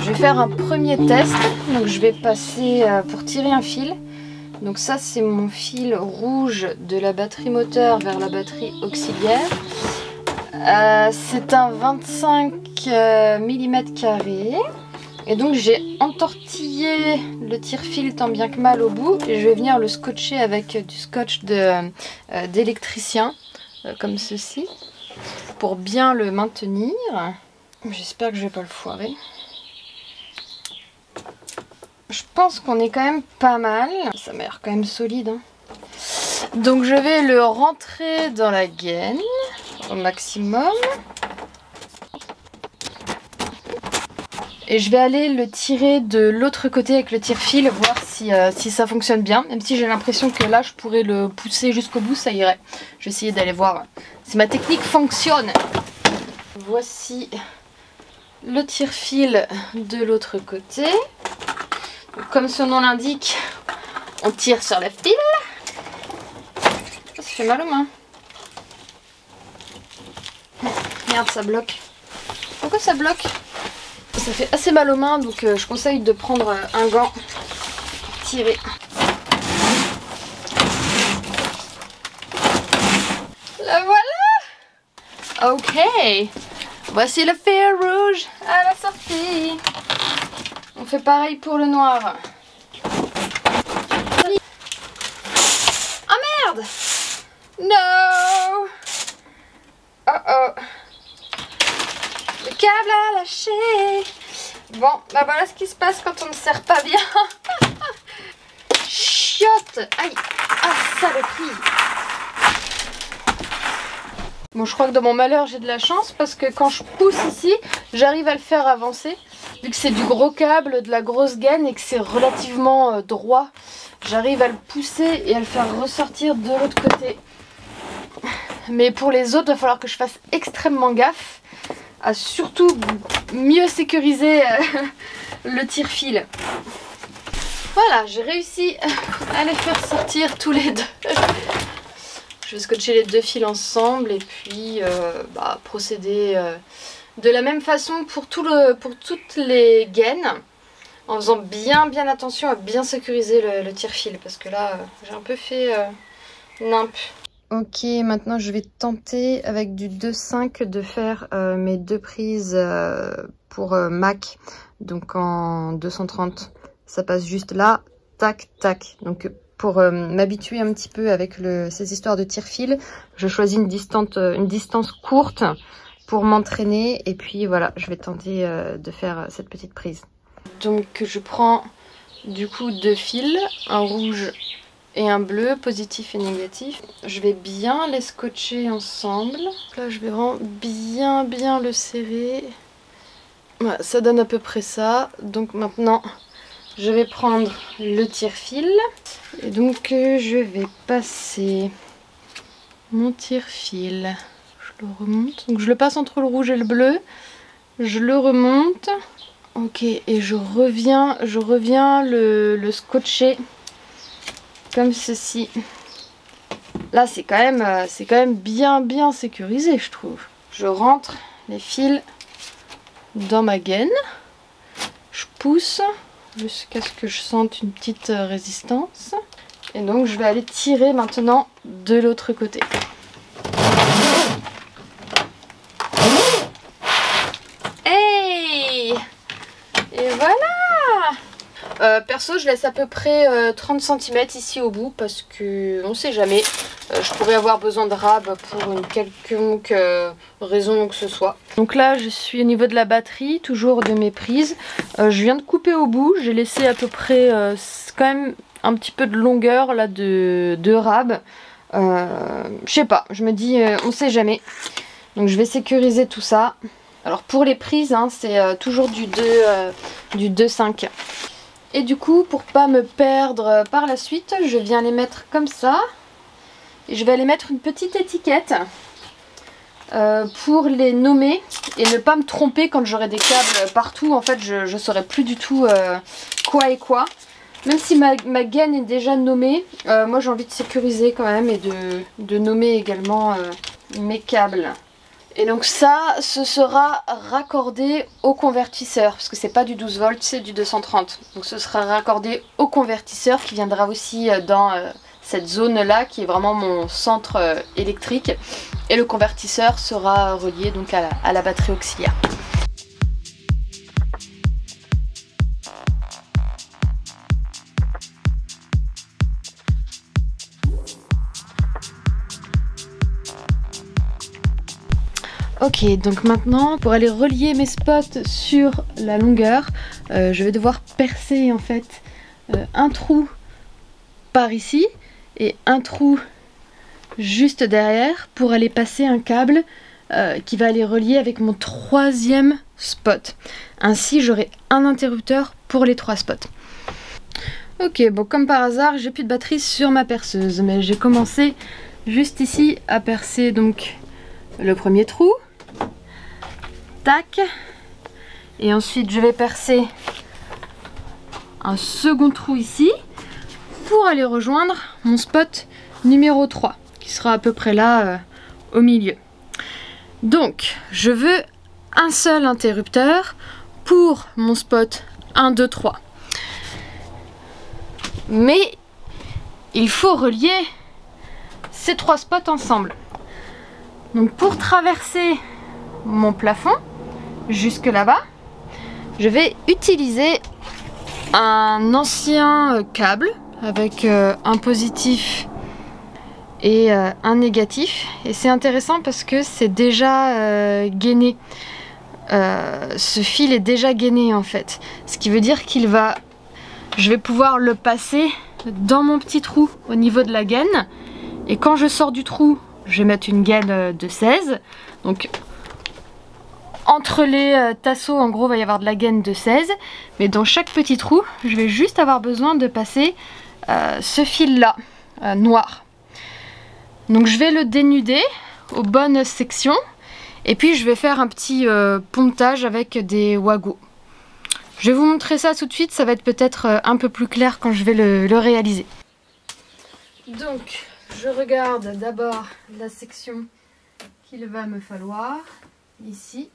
Je vais faire un premier test, donc je vais passer pour tirer un fil. Donc ça c'est mon fil rouge de la batterie moteur vers la batterie auxiliaire. C'est un 25 mm². Et donc j'ai entortillé le tire-fil tant bien que mal au bout. Et je vais venir le scotcher avec du scotch d'électricien, comme ceci, pour bien le maintenir. J'espère que je vais pas le foirer. Je pense qu'on est quand même pas mal. Ça m'a l'air quand même solide, hein. Donc je vais le rentrer dans la gaine au maximum. Et je vais aller le tirer de l'autre côté avec le tire-fil, voir si ça fonctionne bien. Même si j'ai l'impression que là je pourrais le pousser jusqu'au bout, ça irait. Je vais essayer d'aller voir si ma technique fonctionne. Voici le tire-fil de l'autre côté. Comme son nom l'indique, on tire sur le fil. Ça fait mal aux mains. Merde, ça bloque. Pourquoi ça bloque? Ça fait assez mal aux mains, donc je conseille de prendre un gant pour tirer. La voilà! Ok, voici le fil rouge à la sortie. On fait pareil pour le noir. Oh merde! No! Oh oh! Le câble a lâché! Bon, bah voilà ce qui se passe quand on ne serre pas bien. Chiotte! Aïe! Ah, saloperie! Bon, je crois que dans mon malheur, j'ai de la chance parce que quand je pousse ici, j'arrive à le faire avancer. Vu que c'est du gros câble, de la grosse gaine et que c'est relativement droit, j'arrive à le pousser et à le faire ressortir de l'autre côté. Mais pour les autres, il va falloir que je fasse extrêmement gaffe à surtout mieux sécuriser le tire-fil. Voilà, j'ai réussi à les faire sortir tous les deux. Je vais scotcher les deux fils ensemble et puis procéder de la même façon pour toutes les gaines, en faisant bien attention à bien sécuriser le tire-fil, parce que là j'ai un peu fait nimp. Ok, maintenant je vais tenter avec du 2.5 de faire mes deux prises pour Mac, donc en 230. Ça passe juste là, tac tac. Donc pour m'habituer un petit peu avec ces histoires de tire-fil, je choisis une distance courte pour m'entraîner, et puis voilà, je vais tenter de faire cette petite prise. Donc je prends du coup deux fils, un rouge et un bleu, positif et négatif. Je vais bien les scotcher ensemble. Là je vais vraiment bien le serrer. Voilà, ça donne à peu près ça. Donc maintenant je vais prendre le tire-fil. Et donc je vais passer mon tire-fil. Je le remonte. Donc je le passe entre le rouge et le bleu. Je le remonte. Ok, et je reviens le scotcher comme ceci. Là c'est quand même bien sécurisé, je trouve. Je rentre les fils dans ma gaine. Je pousse jusqu'à ce que je sente une petite résistance. Et donc je vais aller tirer maintenant de l'autre côté. Hey! Et voilà! Perso je laisse à peu près 30 cm ici au bout parce que on sait jamais. Je pourrais avoir besoin de rab pour une quelconque raison que ce soit. Donc là je suis au niveau de la batterie, toujours de mes prises. Je viens de couper au bout, j'ai laissé à peu près quand même un petit peu de longueur là de rab. Je sais pas, je me dis on sait jamais. Donc je vais sécuriser tout ça. Alors pour les prises hein, c'est toujours du 2.5. Et du coup pour pas me perdre par la suite, je viens les mettre comme ça. Et je vais aller mettre une petite étiquette pour les nommer et ne pas me tromper quand j'aurai des câbles partout. En fait je saurai plus du tout quoi est quoi. Même si ma gaine est déjà nommée, moi j'ai envie de sécuriser quand même et de nommer également mes câbles. Et donc ça, ce sera raccordé au convertisseur, parce que c'est pas du 12 volts, c'est du 230. Donc ce sera raccordé au convertisseur qui viendra aussi dans cette zone-là, qui est vraiment mon centre électrique. Et le convertisseur sera relié donc à la batterie auxiliaire. Ok, donc maintenant pour aller relier mes spots sur la longueur, je vais devoir percer en fait un trou par ici et un trou juste derrière pour aller passer un câble qui va aller relier avec mon troisième spot. Ainsi j'aurai un interrupteur pour les 3 spots. Ok, bon comme par hasard j'ai plus de batterie sur ma perceuse, mais j'ai commencé juste ici à percer donc le premier trou. Tac, et ensuite je vais percer un second trou ici pour aller rejoindre mon spot numéro 3 qui sera à peu près là au milieu. Donc je veux un seul interrupteur pour mon spot 1, 2, 3, mais il faut relier ces 3 spots ensemble. Donc pour traverser mon plafond jusque là-bas, je vais utiliser un ancien câble avec un positif et un négatif, et c'est intéressant parce que c'est déjà gainé. Ce fil est déjà gainé en fait, ce qui veut dire je vais pouvoir le passer dans mon petit trou au niveau de la gaine, et quand je sors du trou je vais mettre une gaine de 16, donc entre les tasseaux, en gros, il va y avoir de la gaine de 16. Mais dans chaque petit trou, je vais juste avoir besoin de passer ce fil-là, noir. Donc je vais le dénuder aux bonnes sections. Et puis je vais faire un petit pontage avec des wagos. Je vais vous montrer ça tout de suite. Ça va être peut-être un peu plus clair quand je vais le réaliser. Donc, je regarde d'abord la section qu'il va me falloir. Ici.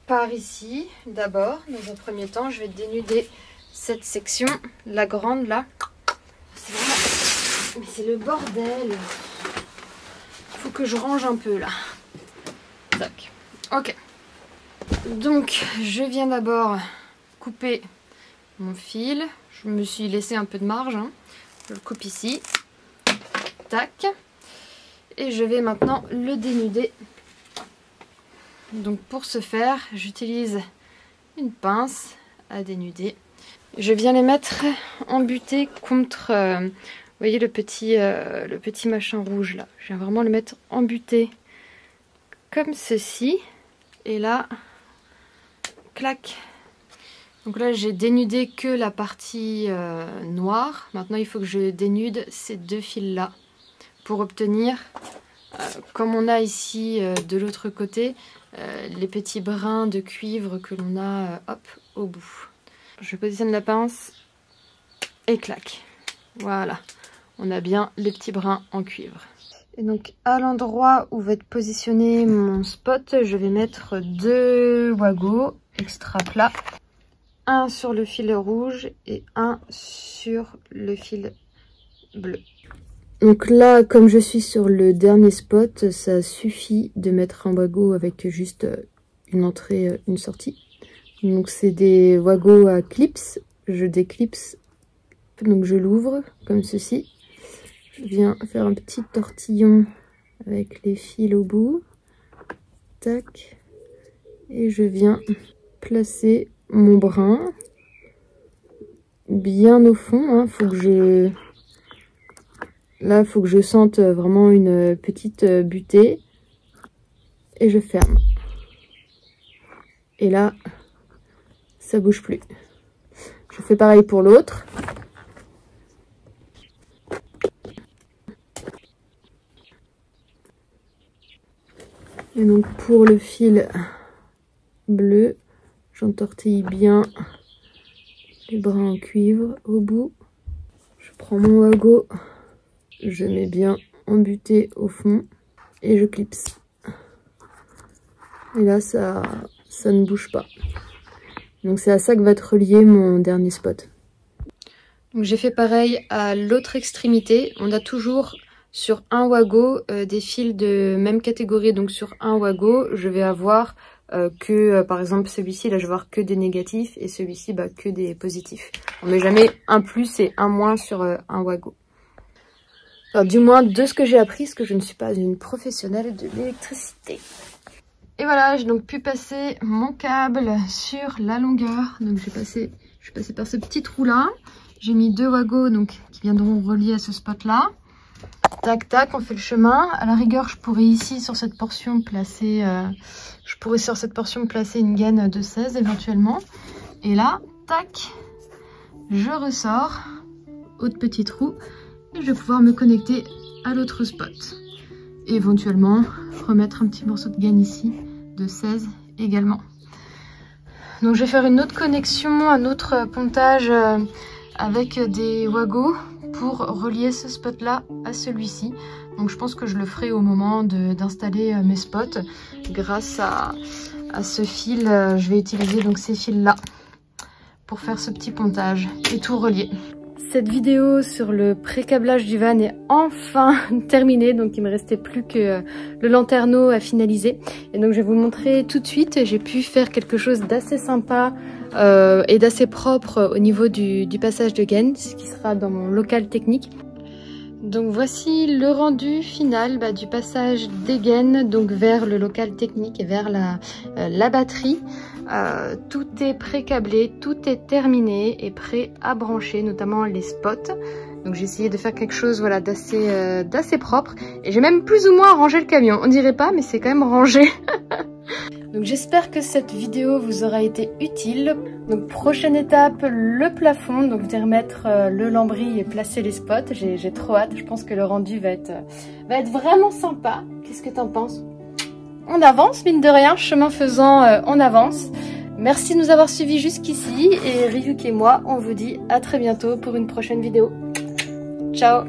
Par ici, d'abord, dans un premier temps, je vais dénuder cette section, la grande là. C'est vraiment... Mais c'est le bordel. Il faut que je range un peu là. Tac. Ok. Donc, je viens d'abord couper mon fil. Je me suis laissé un peu de marge. Hein. Je le coupe ici. Tac. Et je vais maintenant le dénuder. Donc pour ce faire, j'utilise une pince à dénuder. Je viens les mettre embutés contre, vous voyez le petit machin rouge là. Je viens vraiment le mettre embuté comme ceci. Et là, clac. Donc là j'ai dénudé que la partie noire. Maintenant il faut que je dénude ces 2 fils là pour obtenir, comme on a ici de l'autre côté, les petits brins de cuivre que l'on a hop, au bout. Je positionne la pince et clac. Voilà, on a bien les petits brins en cuivre. Et donc à l'endroit où va être positionné mon spot, je vais mettre 2 wagos extra plats. Un sur le fil rouge et un sur le fil bleu. Donc là, comme je suis sur le dernier spot, ça suffit de mettre un wago avec juste une entrée, une sortie. Donc c'est des wagos à clips. Je déclipse, donc je l'ouvre comme ceci. Je viens faire un petit tortillon avec les fils au bout. Tac. Et je viens placer mon brin bien au fond. Hein. Là, il faut que je sente vraiment une petite butée. Et je ferme. Et là, ça bouge plus. Je fais pareil pour l'autre. Et donc pour le fil bleu, j'entortille bien les brins en cuivre au bout. Je prends mon wago, je mets bien embuté au fond et je clipse. Et là ça ne bouge pas. Donc c'est à ça que va être relié mon dernier spot. Donc j'ai fait pareil à l'autre extrémité. On a toujours sur un wago des fils de même catégorie. Donc sur un wago, je vais avoir par exemple celui-ci, là je vais avoir que des négatifs et celui-ci que des positifs. On met jamais un plus et un moins sur un wago. Alors, du moins de ce que j'ai appris, parce que je ne suis pas une professionnelle de l'électricité. Et voilà, j'ai donc pu passer mon câble sur la longueur. Donc je suis passée par ce petit trou là. J'ai mis 2 wagos donc qui viendront relier à ce spot là. Tac tac, on fait le chemin. À la rigueur, je pourrais ici sur cette portion placer une gaine de 16 éventuellement. Et là, tac, je ressors, autre petit trou, et je vais pouvoir me connecter à l'autre spot. Et éventuellement remettre un petit morceau de gaine ici de 16 également. Donc je vais faire une autre connexion, un autre pontage avec des wagos pour relier ce spot là à celui-ci. Donc je pense que je le ferai au moment d'installer mes spots. Grâce à ce fil, je vais utiliser donc ces fils là pour faire ce petit pontage et tout relier. Cette vidéo sur le pré-câblage du van est enfin terminée, donc il me restait plus que le lanterneau à finaliser. Et donc je vais vous montrer tout de suite, j'ai pu faire quelque chose d'assez sympa et d'assez propre au niveau du passage de gaine, ce qui sera dans mon local technique. Donc voici le rendu final du passage des gaines donc vers le local technique et vers la batterie. Tout est pré-câblé, tout est terminé et prêt à brancher, notamment les spots. Donc j'ai essayé de faire quelque chose voilà, d'assez propre. Et j'ai même plus ou moins rangé le camion. On dirait pas, mais c'est quand même rangé. Donc j'espère que cette vidéo vous aura été utile. Donc prochaine étape, le plafond. Donc venir mettre le lambris et placer les spots. J'ai trop hâte, je pense que le rendu va être vraiment sympa. Qu'est-ce que t'en penses? On avance, mine de rien, chemin faisant, on avance. Merci de nous avoir suivis jusqu'ici et Ryuk et moi, on vous dit à très bientôt pour une prochaine vidéo. Ciao!